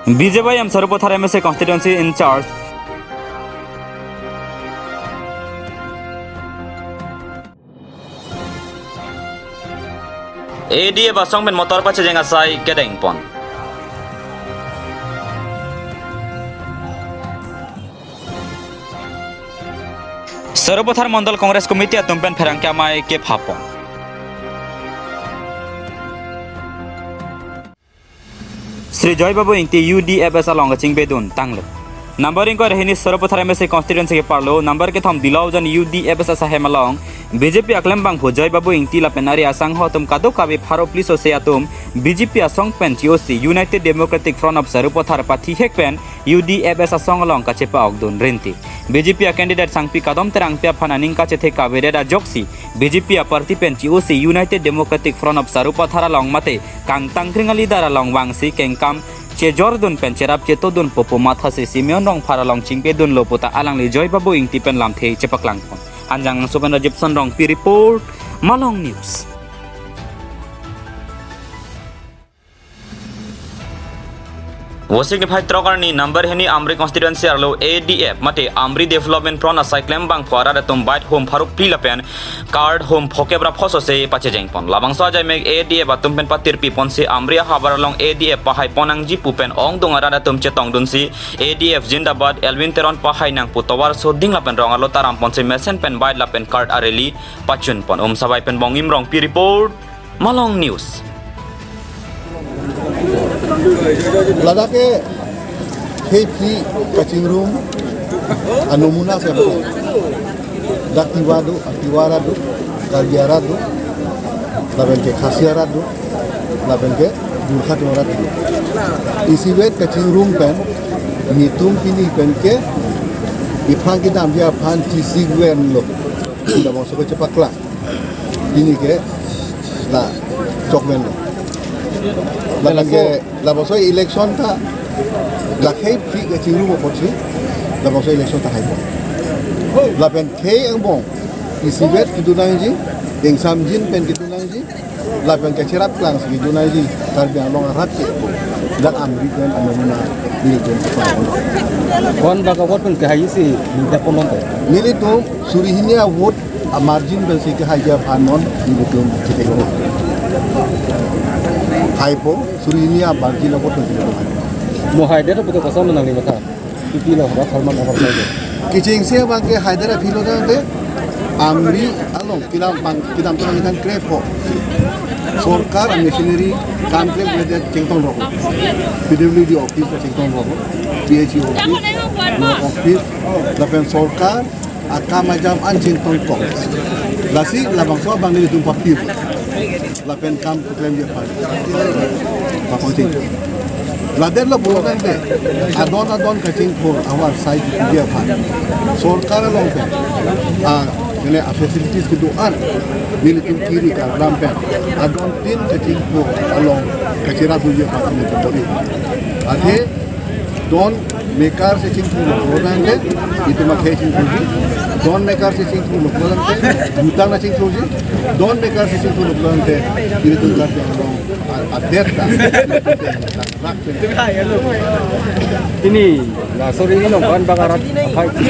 BJP am Sarupothar MSA constituency in charge. ADA basong ben motor pa jenga sai kedeng pon. Sarupothar Mandal Congress Committee atumpen pherangkya mai ke phapon. Sri Joy Babu ingti UDFS along Bedun Tangle. Numbering ko rahini Sarupothar MSA constituency ke parlo number ke thom dilau jan UDFS asa Malong BJP aklem bang Joy Babu ingti la penari asang ho tum kado kabe pharo police se atum BJP asong pen TOC United Democratic Front of Sarupothar pathi hek pen UDFS asong along ka chepa ogdun renti BJP candidate sangpi kadom terang pia phananing ka chethe kabere da joksi BJP party pen TOC United Democratic Front of Sarupothar along mate kang tangkringali dar along wangsi kengkam che Jordan pen cherap che todun popo matha se Simeon rong pharalong chingpe dun lopota alang le Joy Babu ingti pen lam the chepaklang pon hanjang suban Rajipson rong pi report Malong News. Wasik ni Trokarni number heni Amri constituency arlo ADF mate Amri development prona cyclem bang kwara datum bite home pharuk prilapen card home phokebra phoso se pache jengpon labang so jai meg ADF atum pen patir pi pon se Amri habar along ADF pahai ponang ji pupen ong dongara datum chetong dun si ADF jindabad Elvin Teron pahai nang putawar so ding lapen rong alo taram pon se mesen pen bite lapen card areli pachun pon sabai pen bongim rong pi report Malong News. Ladake KP coaching room anumuna siapa daktiwadu aktiwaradu kagiaradu laben ke khasiaradu laben ke durkhatwaradu isi wet coaching room pen hitung pini pen ke ipang kita ambil pan tisi gwen lo tidak mau suka cepat kelak ini ke la cokmen lo la boso election ta la khay pi ga chiru mo pochi la boso election ta haibo la pen khay ang bong isibet kidunang ji deng samjin pen kidunang ji la pen ka cherap klang si kidunang ji tarbiang long rat ke dak amri pen amuna militum pa kon baga vote pen kahay si minta ponon te militum surihinia vote a margin ben si kahay ja panon militum chitego Haipo, Surinia, Bargina, what was it? Mohaider put a son on the Mata. Pipino, Rafaman over Side. Kitchen say about the Hydra Pilo there, Amri, alone, Kidam Tonican Crepo. Sorkar and machinery can't claim with that Chington Rock. PWD office for Chington Rock, PHU office, the Pen Sorkar, Akamajam and Chington Rock. Lasi, Lavangso, Bangli to Papir. La pen kam to claim your part. La der la bolan de adon cutting for our side dia part. Sorkar along pe a facilities ke doan militum kiri ka rampe adon tin cutting for along kachira dia part ni body. Ade don mekar se chintu bolan de itu makai chintu don mekar se chintu bolan de utang na chintu don mekar se chintu bolan de itu kan Abirta ini la sorry ini kon bagarat apa itu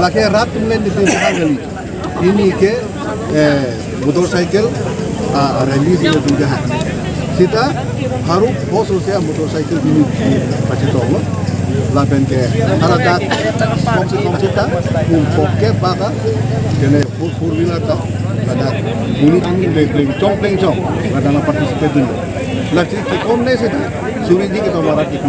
laki rat tulen di sekali ini ke motorcycle release itu juga kita harus fokus ya motorcycle ini pasti tahu lapen ke harakat konsep ta poke baka kene four wheeler ta ada bunyi pleng cong ada na participate dulu lagi ke komne se suri di kita marat itu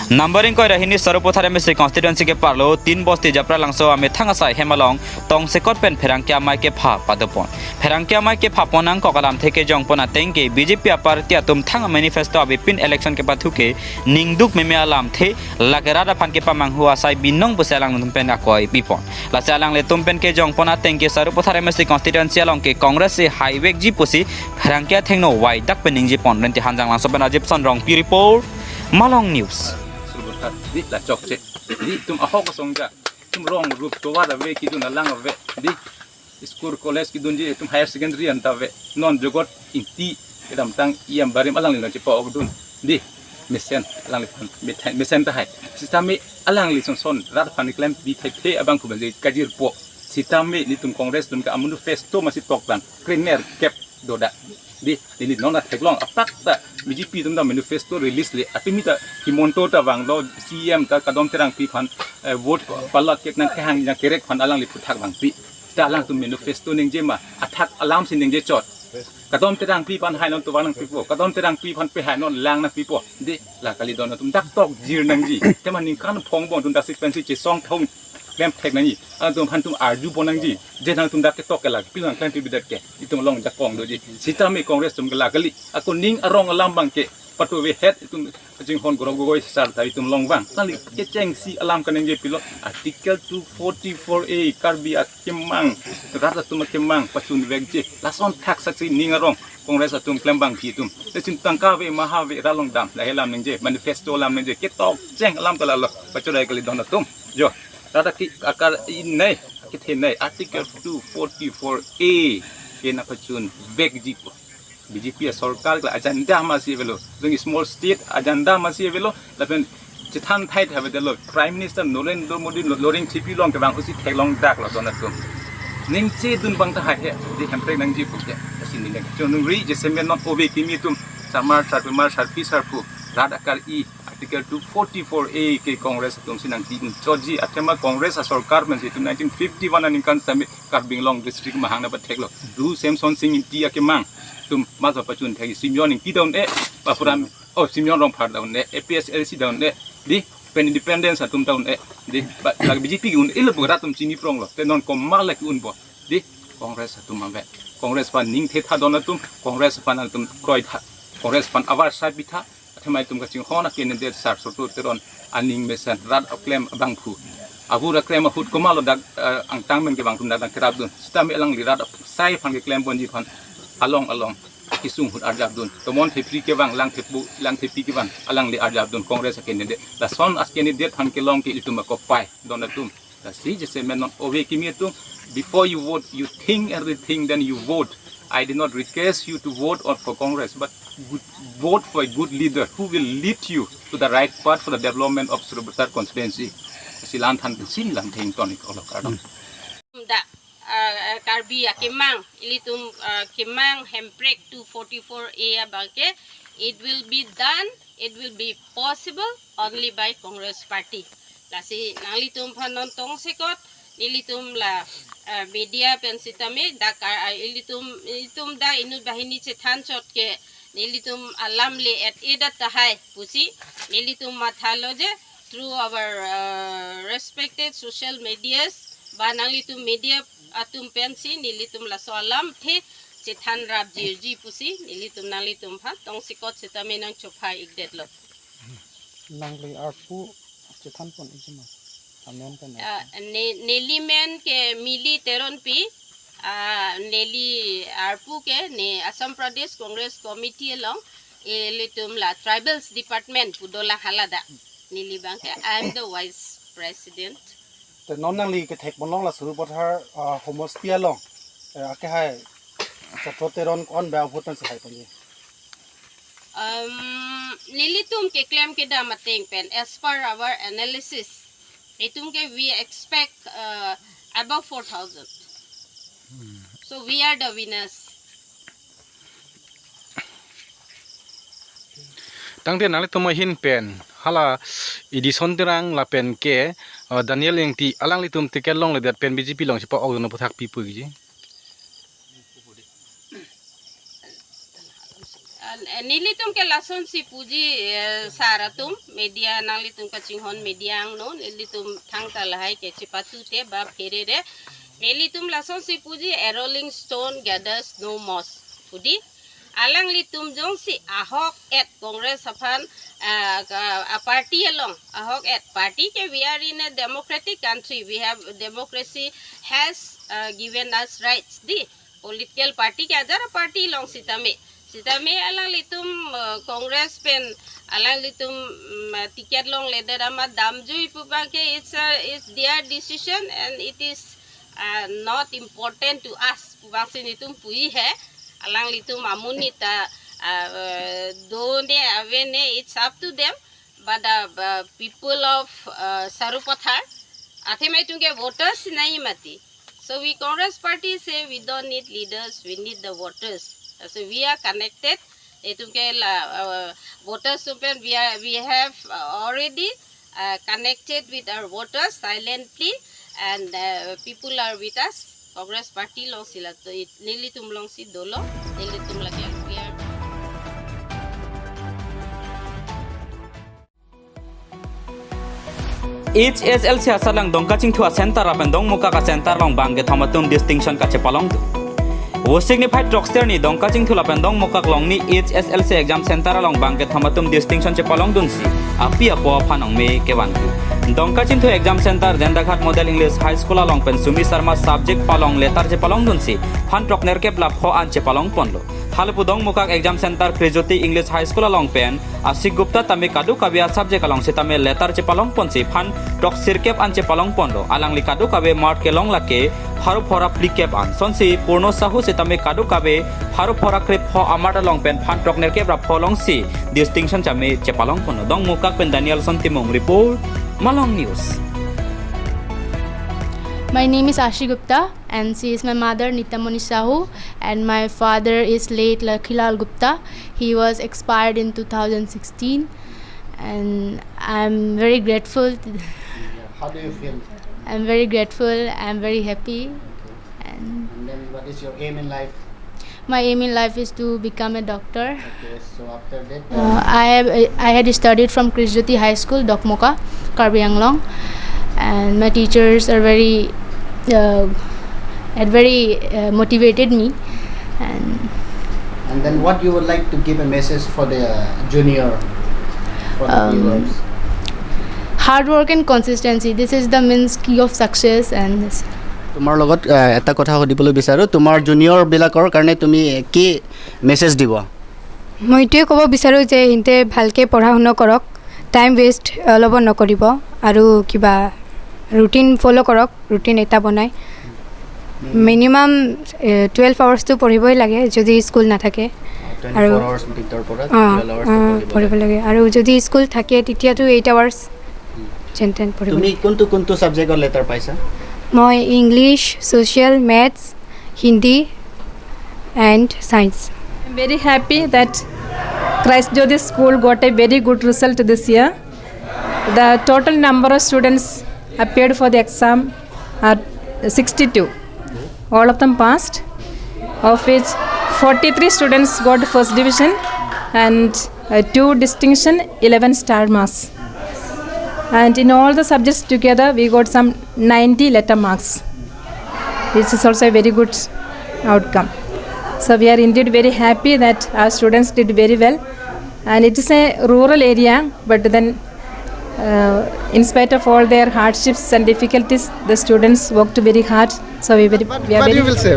Numbering ko rahini Sarupothar MSA constituency ke parlo 3 bosti japra langso ame thangasai Hemalong tong sekot pen pherangkya mai ke pha padopon pherangkya mai ke phaponang kokalam theke jongpona tengke BJP party atum thang manifesto abi pin election ke pathuke ningduk memealam the lagerada phan ke pamang huwa sai binong busalang tumpen akoi pipon la salang le tumpen ke jongpona tengke Sarupothar MSA constituency along ke congress se highway ji pusi pherangkya thengno wai dak pening ji pon renti hanjang langso ben Rajipson rong pi report Malong News. Di la chok che di tum ahok song ja tum rong rup to wa da ve ki du na lang ve di school college ki dunji tum higher secondary anta ve non jogot inti kedam tang iam barim alang li ci pa dun di mesen alang li mesen ta hai sistami alang li son rat pan klem bi thai abang ku banji kajir po sistami ni tum congress dun ka manifesto masih toktan kriner cap doda di ini nona teklong apak ta BJP tum da manifesto release le atimita himonto ta wang lo CM ta kadom terang pi phan vote palak kek nang kahang yang kerek phan alang li puthak bang pi ta alang tum manifesto ning jema athak alam sin ning je chot kadom terang pi phan hai non tu wanang pi po kadom terang pi phan pe hai non lang na pi po di la kali don tum dak tok jir nang ji te man ning kan phong bon tum da sequence che song thong lem tek nang ji ang tum phan tum arju bonang ji je nang tum dak ke tok ke la pilang kan pi bidat ke itung long jak kong do ji sitami congress tum la kali aku ning arong alam bang ke patu we head itung jing hon goro goi sar ta itung long bang kali ke cheng si alam kan je pilo article 244a karbi akemang rata tum akemang pachun vek je lason thak saksi ning arong congress atum klembang pi tum te sin tangka we maha we ralong dam la helam ning je manifesto lam ning je ke tok cheng alam kala lo pachudai kali don tum jo tata ki akar in nei ki the nei article 244a ke na pachun vek ji ko BJP सरकार का agenda मासी वेलो जोंनि small state agenda मासी वेलो लाफेन चिथान थाइ थाबे देलो प्राइम मिनिस्टर नरेंद्र मोदी लोरिंग थिपि लं के बांखौ सि थेलong दाक ल दना तुम निंचे दुन बांग था हाय दि हमप्रे नंग जि पुके सिनि ने जो नंग रि जेसेमे नॉट ओबे किमि तुम सामार सारपि सारपु रात आकार ई आर्टिकल 244a के कांग्रेस तुम सिनांग ति चोजी अथेमा कांग्रेस सरकार मन सि 1951 अनि kan sami karbing long district mahang na batheklo du semson sing ti ake mang tum mazo pachun thagi simyon ing ti down e papuram o simyon rong phar down e APSLC down e di pen independence atum down e di lag BJP un il bo ratum chini prong lo te non kom mal lek un bo di congress atum ambe congress pan ning the tha don atum congress pan atum kroi tha congress pan awar sa bitha athmai tum ka ching hona candidate sar sotu teron aning mesan rat claim bangphu abura claim hut komalo dak angtang men ke bang tum dak kerap dun stami elang lirat sai phan ke claim bonji phan along kisung hut arjab dun tomon thepri ke bang lang thepi ke bang alang li arjab dun congress candidate la son as candidate phan ke long ke itum ko pai don tum la si je se men non ove kimi tum before you vote you think everything then you vote. I did not request you to vote or for Congress, but vote for a good leader who will lead you to the right path for the development of Surabaya constituency. Silan than sin lam thing tonic all of da karbi akemang ilitum kemang hemprek 244a abake it will be done, it will be possible only by Congress party lasi nalitum phanon tong sekot ilitum la media pensitame da ilitum da inu bahini chethan chot ke ilitum alam le at edat tahai pusi ilitum mathalo je through our respected social medias banalitum media atum pensi nilitum la solam the chethan rab ji pusi nilitum nalitum pha tong sikot setame nang chophai igdet lo nangli arpu chethan pon ijma amen kan nelimen ke mili teron pi neli arpu ke ne Assam Pradesh Congress Committee along elitum la tribals department pudola halada nili bang ke I am the vice president te non nangli ke thek bonlong la suru bothar homostia long ake hai chatroteron kon ba votan se hai pani nilitum ke claim ke da mateng pen as per our analysis itum ke we expect above 4,000 so we are the winners tangte nale tuma hin pen hala edison terang la pen ke Daniel yang ti alang litum tiket long le dat pen BJP long sipa og no puthak pipu gi nilitum ke lason si puji saratum media nalitum ka chinghon media ang no nilitum thangta lahai ke chipatu te ba ferere nilitum lason si puji a rolling stone gathers no moss pudi alang litum jong si ahok at congress aphan a party along ahok at party ke we are in a democratic country we have democracy has given us rights di political party ke ajara party long sitame alang litum congress pen alang litum ticket long leder ama damjui puba ke it's their decision and it is not important to us. Bangsin itum pui hai, alang litum amunita. Don't avene, it's up to them. But the people of Sarupathar, atheme tunge voters nahi mati. So we Congress party say we don't need leaders, we need the voters. So we are connected. Voters we have already connected with our voters silently, and people are with us. Congress party long sila to nili tum long si dolo nili tum lagi we are. HSLC asalang dongkaching thua center apen dong muka ka center long bangge thamatum distinction ka chepalong tu wo signified rockster ni dongkaching thula pen dong muka long ni HSLC exam center long bangge thamatum distinction chepalong dun si api apo phanong me kewan dongkaching thu exam center dendaghat model english high school long pen sumi sarma subject palong letter chepalong dun si phan trokner ke pla pho an chepalong ponlo halpu dong muka exam center Krijoti English High School along pen Asik Gupta tame kadu kabia subject along sitame letter chepalong ponsi phan tok sirkep an chepalong pondo alang li kadu kabe mart ke long lake haru phora plikep an sonsi purno sahu sitame kadu kabe haru phora krip pho amar along pen phan tok nerke bra pholong si distinction chame chepalong pondo dong muka pen Daniel Santimong report Malong News. My name is Ashi Gupta and she is my mother Nitamoni Sahu, and my father is late Lakhilal Gupta. He was expired in 2016, and I'm very grateful. How do you feel? I'm very grateful. I'm very happy. And then what is your aim in life? My aim in life is to become a doctor. Okay, so after that, I had studied from Krijoti High School, Dokmoka, Karbi Anglong, and my teachers are very motivated me. And then what you would like to give a message for the junior, for the viewers? Hard work and consistency. This is the means key of success. And this. তোমাৰ লগত এটা কথা সুধিবলৈ বিচাৰো, তোমাৰ junior বিলাকৰ কাৰণে তুমি কি মেছেজ দিব? মই এইটোৱে ক'ব বিচাৰো যে ইনতে ভালকে পঢ়া শুনা কৰক, টাইম ৱেষ্ট অলপ নকৰিব আৰু কিবা ৰুটিন ফলো কৰক, ৰুটিন এটা বনাই মিনিমাম 12 আৱাৰ্ছ তো পঢ়িবই লাগে যদি স্কুল নাথাকে, আৰু 24 আৱাৰ্ছ ভিতৰ পৰা 12 আৱাৰ্ছ পঢ়িব লাগে, আৰু যদি স্কুল থাকে তেতিয়াতো 8 আৱাৰ্ছ চেন্টেন পঢ়িব। তুমি কোনটো সাবজেক্টৰ লেটাৰ পাইছা? মই English, social, maths, Hindi and science. I'm very happy that Christ Jyoti School got a very good result this year. The total number of students appeared for the exam are 62. All of them passed, of which 43 students got first division and 2 distinction, 11 star marks. And in all the subjects together, we got some 90 letter marks, which is also a very good outcome. So we are indeed very happy that our students did very well. And it is a rural area, but then in spite of all their hardships and difficulties, the students worked very hard. So we are very. What you will say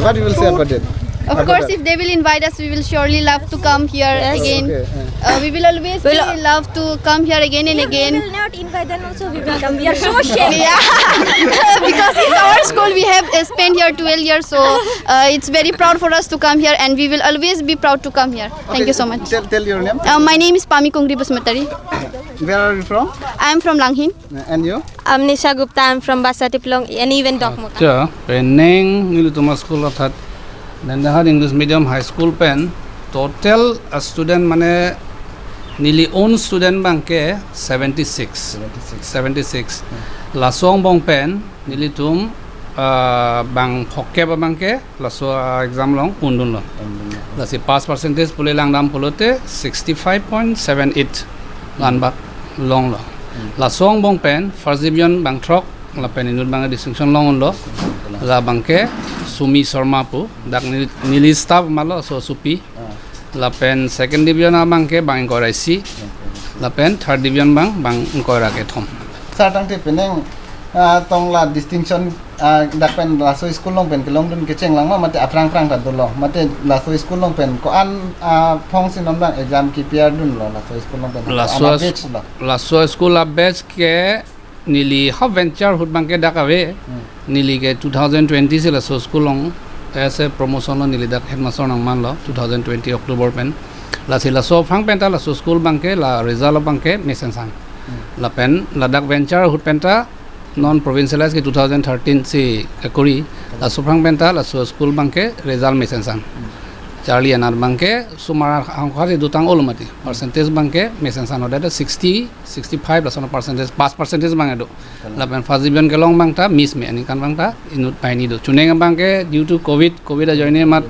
about it? Of course, if they will invite us, we will surely love to come here again. Okay. We will always love to come here again and again. We will not invite them also, we will come. We are so ashamed. Yeah, because in our school we have spent here 12 years, so it's very proud for us to come here, and we will always be proud to come here. Thank you so much. Tell your name. My name is Pami Kongri Basmatari. Where are you from? I am from Langhin. And you? I'm Nisha Gupta, I'm from Basatiplong and even Dokmoka. Penning Nilutuma School of That. Then they had English medium high school pen. Total student mane nearly own student banke 76. Lasong bong pen nearly tum bang hokke ba banke laso exam long undun lo. Lasi pass percentage pule lang dam pulote 65.78 lan ba long lo. Lasong bong pen first division bang trok la pen inut bang distinction long lo. La banke Sumi Sharma pu dak nili staff malo so supi la pen second division abang ke bang korai si la pen third division bang kora ke thom sartang te peneng tong la distinction dak pen la so school long pen kelong dun ke cheng lang ma mate aprang ta dolo mate la so school long pen ko an phong sin nom bang exam ki piar dun lo la so school long pen la so school la batch ke nili ha venture hut bangke dakawe nili ke 2020 se la so school long as a promotion lo nili dak headmaster nang man lo 2020 October pen la sila so phang pen ta la so school bangke la result bangke mesen sang la pen la dak venture hut pen ta non provincialized ke 2013 se kori la so phang pen ta la so school bangke result mesen sang Charlie anar bangke sumara angkari dutang olumati percentage bangke mesen san oda 60 65 la percentage 5% bang edo la pen fazibion ke long bang ta miss me ani kan bang ta inut paini do chuneng bangke due to covid a joine mat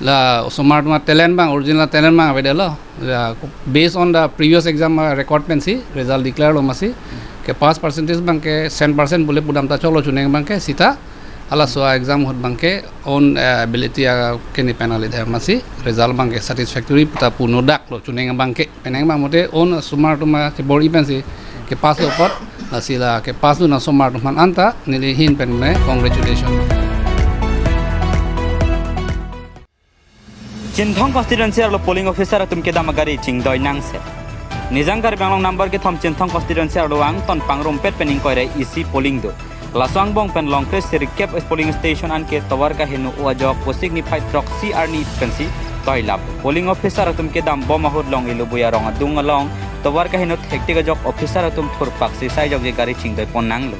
la sumar ma talent bang original talent bang avede lo based on the previous exam record pen si result declare lo masi ke 5% bangke 10% bole pudam ta cholo chuneng bangke sita ala so exam hot bangke own ability ke ni penal ide masi result bangke satisfactory puta puno dak lo chuneng bangke peneng bang mote own sumar to ma ke bori pensi ke pass lo pot asila ke pass na sumar to man anta nili hin pen me congratulations चिंथों constituency arlo polling officer atum ke damagari chingdoi nangse nizangkar banglong number ke thom चिंथों constituency arlo ang ton pangrom pet pening koire isi polling do lasang bong pen long kres recap polling station an ke tawar ka hinu wajok posig ni fight proxy arni pensi toilap polling officer atum ke dam bom hod long ilu buya rong adung along tawar ka hinu hektiga jok officer atum thur paksi sai jok je gari chingdoi ponang lo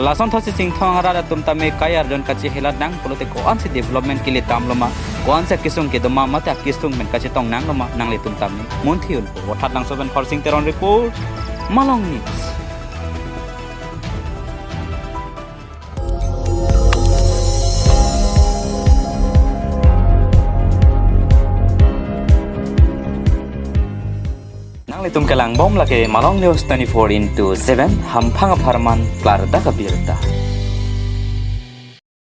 lasang thosi singthong ara atum tame kai arjon kachi helat nang polote ko an si development ke liye tam loma ko an sa kisung ke doma mata kisung men kachi tong nang loma nang le tum tamni monthil wathat lang soben khorsing teron report Malong News Litum kelang bom lagi Malong News 24/7 ham phang pharman klar da Abirta